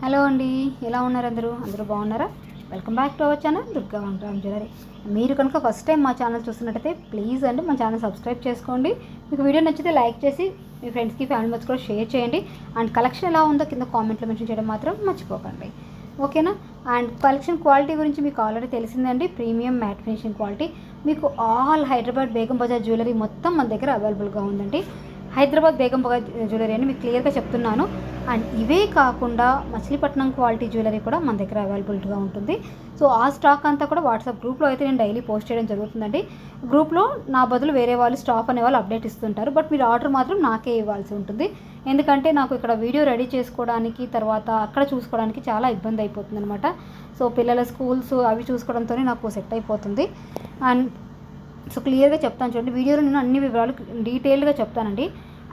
Hello అండి, ఎలా ఉన్నారు? అందరూ బాగున్నారా? Welcome back to our channel Durga Venkatram jewellery. మీరు కనుక ఫస్ట్ టైం మా ఛానల్ చూస్తున్నట్టయితే ప్లీజ్ అండి మా ఛానల్ సబ్స్క్రైబ్ చేసుకోండి. మీకు వీడియో నచ్చితే లైక్ చేసి మీ ఫ్రెండ్స్కి ఫ్యామిలీ మెంబర్స్ కూడా షేర్ చేయండి. అండ్ కలెక్షన్ ఎలా ఉందో కింద కామెంట్లో మెన్షన్ చేయడం మాత్రం మర్చిపోకండి, ఓకేనా? అండ్ కలెక్షన్ క్వాలిటీ గురించి మీకు ఆల్రెడీ తెలిసిందండి. ప్రీమియం మ్యాట్ ఫినిషింగ్ క్వాలిటీ మీకు ఆల్ హైదరాబాద్ బేగం బజార్ జ్యువెలరీ మొత్తం మన దగ్గర అవైలబుల్గా ఉందండి. హైదరాబాద్ బేగం బజార్ జ్యువెలరీ అని మీకు క్లియర్గా చెప్తున్నాను. అండ్ ఇవే కాకుండా మచిలీపట్నం క్వాలిటీ జ్యువెలరీ కూడా మన దగ్గర అవైలబుల్గా ఉంటుంది. సో ఆ స్టాక్ అంతా కూడా వాట్సాప్ గ్రూప్లో అయితే నేను డైలీ పోస్ట్ చేయడం జరుగుతుందండి. గ్రూప్లో నా బదులు వేరే వాళ్ళు స్టాఫ్ అనే వాళ్ళు అప్డేట్ ఇస్తుంటారు. బట్ మీరు ఆర్డర్ మాత్రం నాకే ఇవ్వాల్సి ఉంటుంది. ఎందుకంటే నాకు ఇక్కడ వీడియో రెడీ చేసుకోవడానికి తర్వాత అక్కడ చూసుకోవడానికి చాలా ఇబ్బంది అయిపోతుంది అనమాట. సో పిల్లల స్కూల్స్ అవి చూసుకోవడంతోనే నాకు సెట్ అయిపోతుంది. అండ్ సో క్లియర్గా చెప్తాను చూడండి, వీడియోలో నేను అన్ని వివరాలు డీటెయిల్గా చెప్తానండి.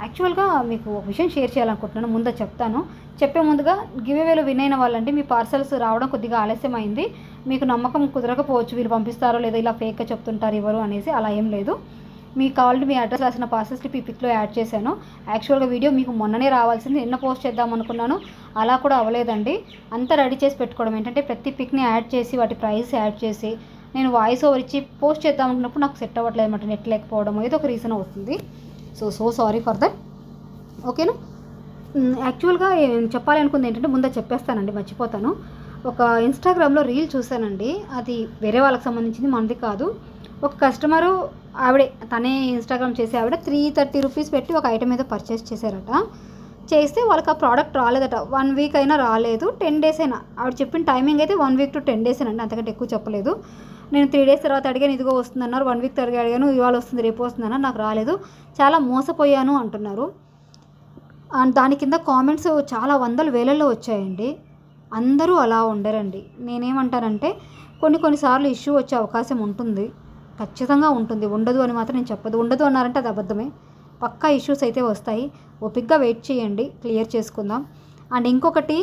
యాక్చువల్గా మీకు ఒక విషయం షేర్ చేయాలనుకుంటున్నాను, ముందు చెప్తాను. చెప్పే ముందుగా గివేవేలో విన్ అయిన వాళ్ళండి మీ పార్సల్స్ రావడం కొద్దిగా ఆలస్యమైంది. మీకు నమ్మకం కుదరకపోవచ్చు, వీళ్ళు పంపిస్తారో లేదా ఇలా ఫేక్గా చెప్తుంటారు ఎవరు అనేసి. అలా ఏం లేదు. మీకు కావాలంటే మీ అడ్రస్ రాసిన పార్సల్స్కి పిక్లో యాడ్ చేశాను. యాక్చువల్గా వీడియో మీకు మొన్ననే రావాల్సింది, నిన్న పోస్ట్ చేద్దాం అనుకున్నాను, అలా కూడా అవ్వలేదండి. అంతా రెడీ చేసి పెట్టుకోవడం ఏంటంటే ప్రతి పిక్ని యాడ్ చేసి వాటి ప్రైస్ యాడ్ చేసి నేను వాయిస్ ఓవర్ ఇచ్చి పోస్ట్ చేద్దాం అనుకున్నప్పుడు నాకు సెట్ అవ్వట్లేదు అనమాట. నెట్ లేకపోవడం ఏదో ఒక రీజన్ వస్తుంది. సో సారీ ఫర్ దట్, ఓకేనా? యాక్చువల్గా చెప్పాలి అనుకుంది ఏంటంటే ముందే చెప్పేస్తానండి, మర్చిపోతాను. ఒక ఇన్స్టాగ్రామ్లో రీల్ చూశానండి, అది వేరే వాళ్ళకి సంబంధించింది, మనది కాదు. ఒక కస్టమరు ఆవిడే, తనే ఇన్స్టాగ్రామ్ చేసే ఆవిడ 330 రూపీస్ పెట్టి ఒక ఐటమ్ మీద పర్చేస్ చేశారట. చేస్తే వాళ్ళకి ఆ ప్రోడక్ట్ రాలేదట. 1 వీక్ అయినా రాలేదు, 10 డేస్ అయినా. ఆవిడ చెప్పిన టైమింగ్ అయితే 1 వీక్ to 10 డేస్ అండి, అంతకంటే ఎక్కువ చెప్పలేదు. నేను 3 డేస్ తర్వాత అడిగాను, ఇదిగో వస్తుందన్నారు. 1 వీక్ తర్వాత అడిగాను, ఇవాళ వస్తుంది రేపు వస్తుందన్నారు, నాకు రాలేదు, చాలా మోసపోయాను అంటున్నారు. అండ్ దాని కింద కామెంట్స్ చాలా వందల వేలల్లో వచ్చాయండి. అందరూ అలా ఉండరండి. నేనేమంటానంటే కొన్నిసార్లు ఇష్యూ వచ్చే అవకాశం ఉంటుంది, ఖచ్చితంగా ఉంటుంది. ఉండదు అని మాత్రం నేను చెప్పదు. ఉండదు అన్నారంటే అది అబద్ధమే. పక్కా ఇష్యూస్ అయితే వస్తాయి. ఓపిక్గా వెయిట్ చేయండి, క్లియర్ చేసుకుందాం. అండ్ ఇంకొకటి,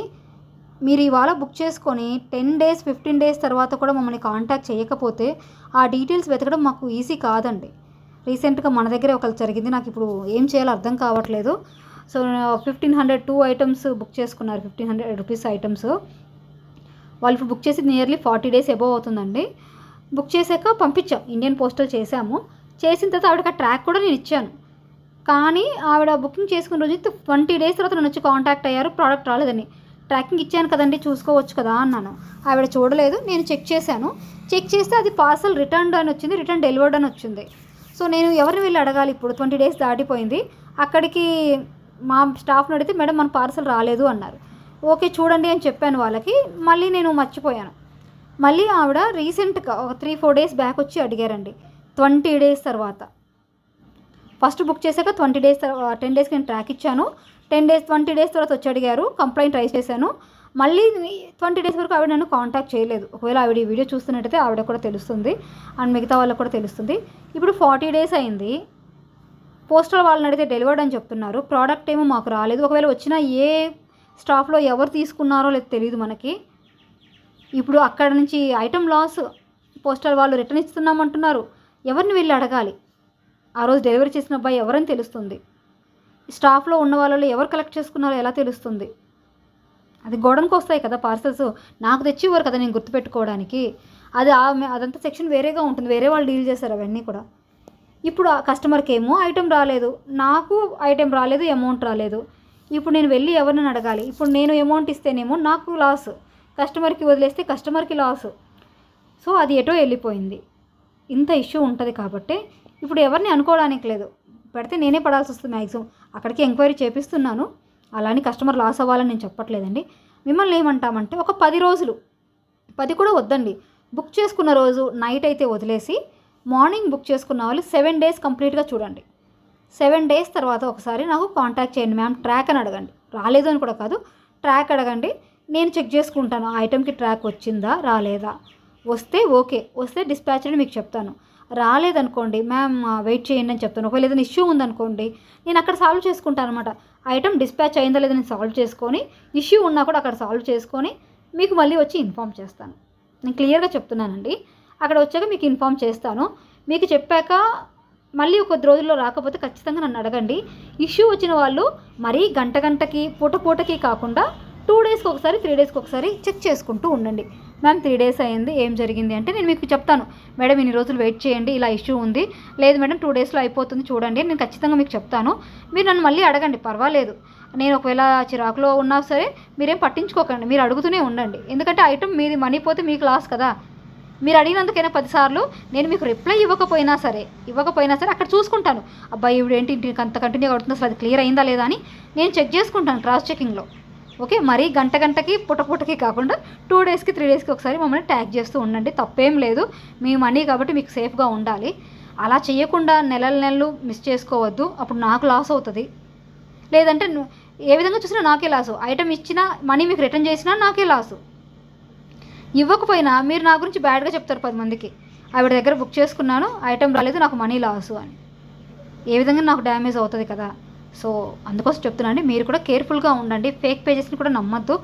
మీరు ఇవాళ బుక్ చేసుకొని 10 డేస్ 15 డేస్ తర్వాత కూడా మమ్మల్ని కాంటాక్ట్ చేయకపోతే ఆ డీటెయిల్స్ వెతకడం మాకు ఈజీ కాదండి. రీసెంట్గా మన దగ్గర ఒకళ్ళు జరిగింది, నాకు ఇప్పుడు ఏం చేయాలో అర్థం కావట్లేదు. సో 1502 ఐటమ్స్ బుక్ చేసుకున్నారు, 1500 రూపీస్ ఐటమ్స్. వాళ్ళు ఇప్పుడు బుక్ చేసి నియర్లీ 40 డేస్ ఎబోవ్ అవుతుందండి. బుక్ చేశాక పంపించాం, ఇండియన్ పోస్టల్ చేశాము. చేసిన తర్వాత ఆవిడకి ఆ ట్రాక్ కూడా నేను ఇచ్చాను. కానీ ఆవిడ బుకింగ్ చేసుకున్న రోజు 20 డేస్ తర్వాత నన్ను వచ్చి కాంటాక్ట్ అయ్యారు, ప్రోడక్ట్ రాలేదని. ట్రాకింగ్ ఇచ్చాను కదండి, చూసుకోవచ్చు కదా అన్నాను. ఆవిడ చూడలేదు, నేను చెక్ చేశాను. చెక్ చేస్తే అది పార్సల్ రిటర్న్డ్ అని వచ్చింది, రిటర్న్ డెలివర్డ్ అని వచ్చింది. సో నేను ఎవరిని వెళ్ళి అడగాలి ఇప్పుడు? 20 డేస్ దాటిపోయింది. అక్కడికి మా స్టాఫ్ని అడిగితే మేడం మన పార్సల్ రాలేదు అన్నారు. ఓకే చూడండి అని చెప్పాను వాళ్ళకి. మళ్ళీ నేను మర్చిపోయాను. మళ్ళీ ఆవిడ రీసెంట్గా ఒక 3-4 డేస్ బ్యాక్ వచ్చి అడిగారండి, 20 డేస్ తర్వాత. ఫస్ట్ బుక్ చేశాక 20 డేస్ 10 డేస్కి నేను ట్రాక్ ఇచ్చాను. 20 డేస్ తర్వాత వచ్చి అడిగారు, కంప్లైంట్ రైజ్ చేశాను. మళ్ళీ 20 డేస్ వరకు ఆవిడ నన్ను కాంటాక్ట్ చేయలేదు. ఒకవేళ ఆవిడ ఈ వీడియో చూస్తున్నట్టయితే ఆవిడ కూడా తెలుస్తుంది, అండ్ మిగతా వాళ్ళకు కూడా తెలుస్తుంది. ఇప్పుడు 40 డేస్ అయింది. పోస్టల్ వాళ్ళని అడిగితే డెలివర్డ్ అని చెప్తున్నారు, ప్రోడక్ట్ ఏమో మాకు రాలేదు. ఒకవేళ వచ్చినా ఏ స్టాఫ్లో ఎవరు తీసుకున్నారో లేదు తెలియదు మనకి. ఇప్పుడు అక్కడ నుంచి ఐటమ్ లాస్, పోస్టల్ వాళ్ళు రిటర్న్ ఇస్తున్నామంటున్నారు. ఎవరిని వెళ్ళి అడగాలి? ఆ రోజు డెలివరీ చేసిన అబ్బాయి ఎవరని తెలుస్తుంది? స్టాఫ్లో ఉన్న వాళ్ళలో ఎవరు కలెక్ట్ చేసుకున్నారో ఎలా తెలుస్తుంది? అది గోడౌన్కి వస్తాయి కదా పార్సల్స్, నాకు తెచ్చి ఇవ్వరు కదా నేను గుర్తుపెట్టుకోవడానికి. అదంతా సెక్షన్ వేరేగా ఉంటుంది, వేరే వాళ్ళు డీల్ చేస్తారు అవన్నీ కూడా. ఇప్పుడు ఆ కస్టమర్కి ఏమో ఐటెం రాలేదు, నాకు ఐటెం రాలేదు, అమౌంట్ రాలేదు. ఇప్పుడు నేను వెళ్ళి ఎవరిని అడగాలి? ఇప్పుడు నేను అమౌంట్ ఇస్తేనేమో నాకు లాస్, కస్టమర్కి వదిలేస్తే కస్టమర్కి లాసు. సో అది ఎటో వెళ్ళిపోయింది. ఇంత ఇష్యూ ఉంటుంది కాబట్టి ఇప్పుడు ఎవరిని అనుకోవడానికి లేదు. పెడితే నేనే పడాల్సి వస్తుంది మ్యాక్సిమం. అక్కడికి ఎంక్వైరీ చేపిస్తున్నాను, అలానే కస్టమర్ లాస్ అవ్వాలని నేను చెప్పట్లేదండి. మిమ్మల్ని ఏమంటామంటే ఒక 10 రోజులు, 10 కూడా వద్దండి, బుక్ చేసుకున్న రోజు నైట్ అయితే వదిలేసి మార్నింగ్ బుక్ చేసుకున్న వాళ్ళు 7 డేస్ కంప్లీట్గా చూడండి. 7 డేస్ తర్వాత ఒకసారి నాకు కాంటాక్ట్ చేయండి మ్యామ్, ట్రాక్ అని అడగండి. రాలేదు అని కూడా కాదు, ట్రాక్ అడగండి. నేను చెక్ చేసుకుంటాను ఆ ఐటెంకి ట్రాక్ వచ్చిందా రాలేదా. వస్తే ఓకే, వస్తే డిస్పాచ్ అని మీకు చెప్తాను. రాలేదనుకోండి మ్యామ్ వెయిట్ చేయండి అని చెప్తాను. ఒకవేళ ఏదైనా ఇష్యూ ఉందనుకోండి నేను అక్కడ సాల్వ్ చేసుకుంటాను అనమాట. ఐటమ్ డిస్పాచ్ అయిందా లేదా నేను సాల్వ్ చేసుకొని, ఇష్యూ ఉన్నా కూడా అక్కడ సాల్వ్ చేసుకొని మీకు మళ్ళీ వచ్చి ఇన్ఫామ్ చేస్తాను. నేను క్లియర్గా చెప్తున్నానండి. అక్కడ వచ్చాక మీకు ఇన్ఫామ్ చేస్తాను. మీకు చెప్పాక మళ్ళీ కొద్ది రోజుల్లో రాకపోతే ఖచ్చితంగా నన్ను అడగండి. ఇష్యూ వచ్చిన వాళ్ళు మరీ గంటకి పూటకి కాకుండా 2 డేస్కి ఒకసారి 3 డేస్కి ఒకసారి చెక్ చేసుకుంటూ ఉండండి. మ్యామ్ 3 డేస్ అయింది, ఏం జరిగింది అంటే నేను మీకు చెప్తాను, మేడం ఇన్ని రోజులు వెయిట్ చేయండి, ఇలా ఇష్యూ ఉంది, లేదు మేడం 2 డేస్లో అయిపోతుంది చూడండి, నేను ఖచ్చితంగా మీకు చెప్తాను. మీరు నన్ను మళ్ళీ అడగండి, పర్వాలేదు. నేను ఒకవేళ చిరాకులో ఉన్నా సరే మీరేం పట్టించుకోకండి, మీరు అడుగుతూనే ఉండండి. ఎందుకంటే ఐటమ్ మీది మనీ పోతే మీకు లాస్ కదా. మీరు అడిగినందుకైనా 10 సార్లు నేను మీకు రిప్లై ఇవ్వకపోయినా సరే అక్కడ చూసుకుంటాను, అబ్బాయి ఇవి ఏంటి ఇంటికి అంత కంటిన్యూగా అవుతుంది, అసలు అది క్లియర్ అయిందా లేదా అని నేను చెక్ చేసుకుంటాను క్రాస్ చెకింగ్లో. ఓకే, మరీ గంటకి పుట్టకి కాకుండా 2 డేస్కి 3 డేస్కి ఒకసారి మమ్మల్ని ట్యాగ్ చేస్తూ ఉండండి, తప్పేం లేదు. మీ మనీ కాబట్టి మీకు సేఫ్గా ఉండాలి. అలా చేయకుండా నెలలు మిస్ చేసుకోవద్దు, అప్పుడు నాకు లాస్ అవుతుంది. లేదంటే ఏ విధంగా చూసినా నాకే లాసు. ఐటమ్ ఇచ్చినా మనీ మీకు రిటర్న్ చేసినా నాకే లాసు. ఇవ్వకపోయినా మీరు నా గురించి బ్యాడ్గా చెప్తారు 10 మందికి, ఆవిడ దగ్గర బుక్ చేసుకున్నాను, ఐటమ్ రాలేదు, నాకు మనీ లాసు అని. ఏ విధంగా నాకు డ్యామేజ్ అవుతుంది కదా. సో అందుకోసం చెప్తున్నానండి, మీరు కూడా కేర్ఫుల్గా ఉండండి. ఫేక్ పేజెస్ని కూడా నమ్మద్దు.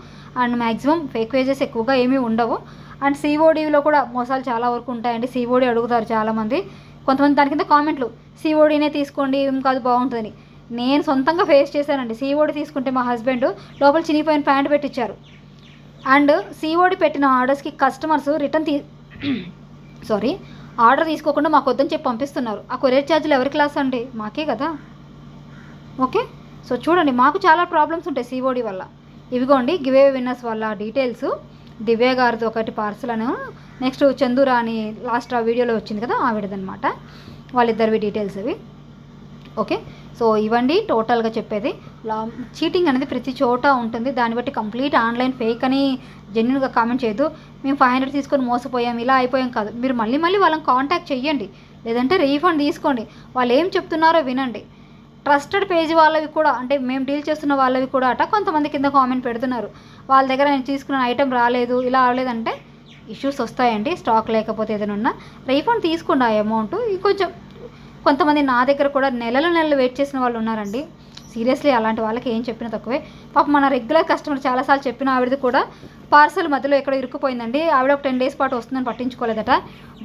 అండ్ మ్యాక్సిమం ఫేక్ పేజెస్ ఎక్కువగా ఏమీ ఉండవు. అండ్ సిఓడీలో కూడా మోసాలు చాలా వరకు ఉంటాయండి. సిఓడీ అడుగుతారు చాలామంది, కొంతమంది దాని కింద కామెంట్లు సిఓడీనే తీసుకోండి ఏం కాదు బాగుంటుందని. నేను సొంతంగా ఫేస్ చేశానండి. సిఓడీ తీసుకుంటే మా హస్బెండ్ లోపల చినిగిపోయిన ప్యాంట్ పెట్టించారు. అండ్ సిఓడి పెట్టిన ఆర్డర్స్కి కస్టమర్స్ ఆర్డర్ తీసుకోకుండా మాకు వద్దని చెప్పి పంపిస్తున్నారు. ఆ కొరియర్ ఛార్జీలు ఎవరికి లాస్ అండి? మాకే కదా. ఓకే, సో చూడండి, మాకు చాలా ప్రాబ్లమ్స్ ఉంటాయి సిఓడి వల్ల. ఇవిగోండి గివే విన్నర్స్ వల్ల డీటెయిల్స్. దివ్య గారిది ఒకటి పార్సల్ అని, నెక్స్ట్ చందూరా అని లాస్ట్ ఆ వీడియోలో వచ్చింది కదా ఆవిడదనమాట, వాళ్ళిద్దరివి డీటెయిల్స్ ఇవి. ఓకే, సో ఇవ్వండి టోటల్గా చెప్పేది. చీటింగ్ అనేది ప్రతి చోట ఉంటుంది, దాన్ని బట్టి కంప్లీట్ ఆన్లైన్ ఫేక్ అని జెన్యున్గా కామెంట్ చేయొద్దు. మేము 500 తీసుకొని మోసపోయాం, ఇలా అయిపోయాం కాదు. మీరు మళ్ళీ వాళ్ళని కాంటాక్ట్ చెయ్యండి, లేదంటే రీఫండ్ తీసుకోండి. వాళ్ళు ఏం చెప్తున్నారో వినండి. ట్రస్టెడ్ పేజ్ వాళ్ళవి కూడా, అంటే మేము డీల్ చేస్తున్న వాళ్ళవి కూడా కొంతమంది కింద కామెంట్ పెడుతున్నారు, వాళ్ళ దగ్గర నేను తీసుకున్న ఐటెం రాలేదు, ఇలా అవ్వలేదంటే ఇష్యూస్ వస్తాయండి. స్టాక్ లేకపోతే ఏదైనా ఉన్నా రీఫండ్ తీసుకోండి ఆ అమౌంట్. ఇంకొంచెం కొంతమంది నా దగ్గర కూడా నెలలు వెయిట్ చేసిన వాళ్ళు ఉన్నారండి. సీరియస్లీ అలాంటి వాళ్ళకి ఏం చెప్పినా తక్కువే. పాపం మన రెగ్యులర్ కస్టమర్ చాలాసార్లు చెప్పిన ఆవిడది కూడా పార్సల్ మధ్యలో ఎక్కడో ఇరుక్కుపోయిందండి. ఆవిడ ఒక 10 డేస్ పాటు వస్తుందని పట్టించుకోలేదట.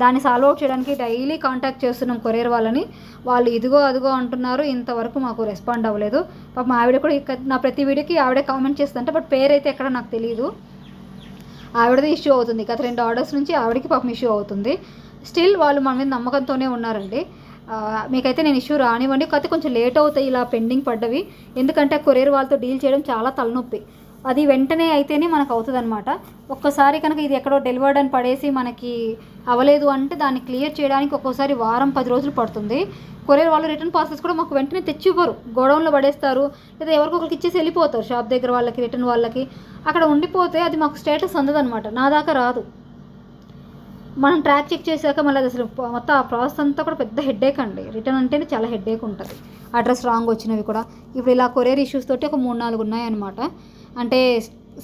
దాన్ని సాల్వ్ అవుట్ చేయడానికి డైలీ కాంటాక్ట్ చేస్తున్నాం కొరియర్ వాళ్ళని. వాళ్ళు ఇదిగో అదిగో అంటున్నారు, ఇంతవరకు మాకు రెస్పాండ్ అవ్వలేదు. పాపం ఆవిడ కూడా నా ప్రతి వీడియోకి ఆవిడే కామెంట్ చేస్తుందంట, బట్ పేరైతే ఎక్కడ నాకు తెలియదు. ఆవిడది ఇష్యూ అవుతుంది, గత 2 ఆర్డర్స్ నుంచి ఆవిడకి పాపం ఇష్యూ అవుతుంది. స్టిల్ వాళ్ళు మన మీద నమ్మకంతోనే ఉన్నారండి. మీకైతే నేను ఇష్యూ రానివ్వండి, కాకపోతే కొంచెం లేట్ అవుతాయి ఇలా పెండింగ్ పడ్డవి. ఎందుకంటే కొరియర్ వాళ్ళతో డీల్ చేయడం చాలా తలనొప్పి. అది వెంటనే అయితేనే మనకు అవుతుంది అనమాట. ఒక్కసారి కనుక ఇది ఎక్కడో డెలివర్డ్ అని పడేసి మనకి అవ్వలేదు అంటే దాన్ని క్లియర్ చేయడానికి ఒక్కోసారి వారం 10 రోజులు పడుతుంది. కొరియర్ వాళ్ళు రిటర్న్ పార్సల్స్ కూడా మాకు వెంటనే తెచ్చి ఇవ్వరు, గోడౌన్లో పడేస్తారు, లేదా ఎవరికొకరికి ఇచ్చేసి వెళ్ళిపోతారు. షాప్ దగ్గర వాళ్ళకి, రిటర్న్ వాళ్ళకి అక్కడ ఉండిపోతే అది మాకు స్టేటస్ అందదనమాట, నా దాకా రాదు. మనం ట్రాక్ చెక్ చేశాక మళ్ళీ అది అసలు మొత్తం ఆ ప్రాసెస్ అంతా కూడా పెద్ద హెడ్ఏక్ అండి. రిటర్న్ అంటేనే చాలా హెడ్ఏక్ ఉంటుంది. అడ్రస్ రాంగ్ వచ్చినవి కూడా ఇప్పుడు ఇలా కొరియర్ ఇష్యూస్ తోటి ఒక 3-4 ఉన్నాయన్నమాట. అంటే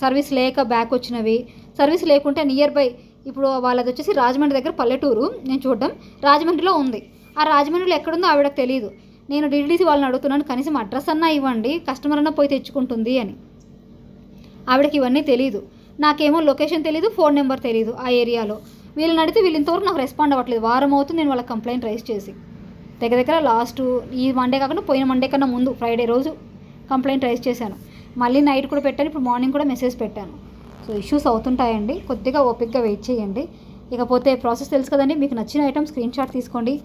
సర్వీస్ లేక బ్యాక్ వచ్చినవి, సర్వీస్ లేకుంటే నియర్ బై, ఇప్పుడు వాళ్ళది వచ్చేసి రాజమండ్రి దగ్గర పల్లెటూరు, నేను చూడడం రాజమండ్రిలో ఉంది. ఆ రాజమండ్రిలో ఎక్కడుందో ఆవిడకి తెలియదు. నేను డీటీడీసీ వాళ్ళని అడుగుతున్నాను, కనీసం అడ్రస్ అన్నా ఇవ్వండి, కస్టమర్ అన్నా పోయి తెచ్చుకుంటుంది అని. ఆవిడకి ఇవన్నీ తెలియదు. నాకేమో లొకేషన్ తెలియదు, ఫోన్ నెంబర్ తెలియదు ఆ ఏరియాలో. వీళ్ళని అడిగితే వీళ్ళు ఇంతవరకు నాకు రెస్పాండ్ అవ్వట్లేదు. వారం అవుతుంది నేను వాళ్ళకి కంప్లైంట్ రైజ్ చేసి. దగ్గర లాస్ట్ ఈ మండే కాకుండా పోయిన మండే కన్నా ముందు ఫ్రైడే రోజు కంప్లైంట్ రైజ్ చేశాను. మళ్ళీ నైట్ కూడా పెట్టాను, ఇప్పుడు మార్నింగ్ కూడా మెసేజ్ పెట్టాను. సో ఇష్యూస్ అవుతుంటాయండి, కొద్దిగా ఓపిక్గా వెయిట్ చేయండి. ఇకపోతే ప్రాసెస్ తెలుసు కదండి, మీకు నచ్చిన ఐటమ్ స్క్రీన్ షాట్ తీసుకోండి.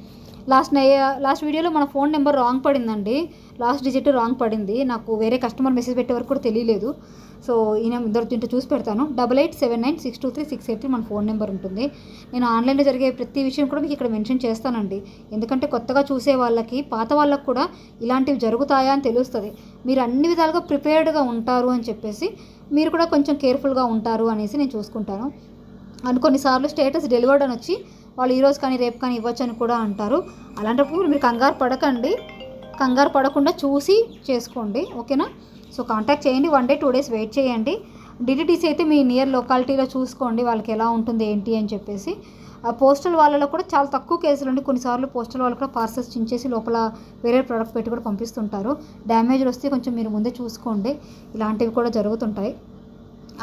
లాస్ట్ వీడియోలో మన ఫోన్ నెంబర్ రాంగ్ పడిందండి, లాస్ట్ డిజిట్ రాంగ్ పడింది. నాకు వేరే కస్టమర్ మెసేజ్ పెట్టే వరకు కూడా తెలియలేదు. సో ఈయన దీంట్లో చూసి పెడతాను. 8879962363 మన ఫోన్ నెంబర్ ఉంటుంది. నేను ఆన్లైన్లో జరిగే ప్రతి విషయం కూడా మీకు ఇక్కడ మెన్షన్ చేస్తానండి. ఎందుకంటే కొత్తగా చూసే వాళ్ళకి, పాత వాళ్ళకి కూడా ఇలాంటివి జరుగుతాయా అని తెలుస్తుంది. మీరు అన్ని విధాలుగా ప్రిపేర్డ్గా ఉంటారు అని చెప్పేసి మీరు కూడా కొంచెం కేర్ఫుల్గా ఉంటారు అనేసి నేను చూసుకుంటాను. కొన్నిసార్లు స్టేటస్ డెలివర్డ్ అని వచ్చి వాళ్ళు ఈరోజు కానీ రేపు కానీ ఇవ్వచ్చు అని కూడా అంటారు. అలాంటప్పుడు మీరు కంగారు పడకండి, కంగారు పడకుండా చూసి చేసుకోండి, ఓకేనా. సో కాంటాక్ట్ చేయండి, 1 డే 2 డేస్ వెయిట్ చేయండి. డిటిటీసీ అయితే మీ నియర్ లొకాలిటీలో చూసుకోండి వాళ్ళకి ఎలా ఉంటుంది ఏంటి అని చెప్పేసి. ఆ పోస్టల్ వాళ్ళలో కూడా చాలా తక్కువ కేసులు ఉండి, కొన్నిసార్లు పోస్టల్ వాళ్ళు కూడా పార్సల్స్ చించేసి లోపల వేరే ప్రోడక్ట్ పెట్టి కూడా పంపిస్తుంటారు. డ్యామేజ్లు వస్తే కొంచెం మీరు ముందే చూసుకోండి, ఇలాంటివి కూడా జరుగుతుంటాయి,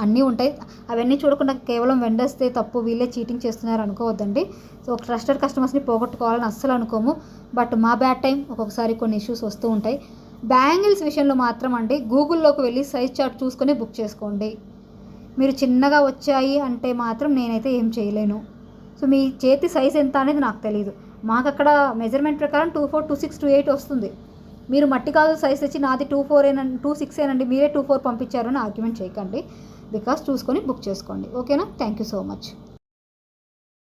అన్నీ ఉంటాయి. అవన్నీ చూడకుండా కేవలం వెండర్స్దే తప్పు, వీళ్ళే చీటింగ్ చేస్తున్నారు అనుకోవద్దండి. సో ట్రస్టెడ్ కస్టమర్స్ని పోగొట్టుకోవాలని అస్సలు అనుకోము. బట్ మా బ్యాడ్ టైం ఒక్కొక్కసారి కొన్ని ఇష్యూస్ వస్తూ ఉంటాయి. బ్యాంగిల్స్ విషయంలో మాత్రం అండి గూగుల్లోకి వెళ్ళి సైజ్ చార్ట్ చూసుకొని బుక్ చేసుకోండి. మీరు చిన్నగా వచ్చాయి అంటే మాత్రం నేనైతే ఏం చేయలేను. సో మీ చేతి సైజ్ ఎంత అనేది నాకు తెలియదు. మాకు అక్కడ మెజర్మెంట్ ప్రకారం 24, 26, 28 వస్తుంది. మీరు మట్టి గాజు సైజ్ తెచ్చి నాది 24 26 మీరే 24 పంపించారని ఆర్గ్యుమెంట్ చేయకండి. బికాస్ చూసుకొని బుక్ చేసుకోండి. ఓకేనా? Thank you so much.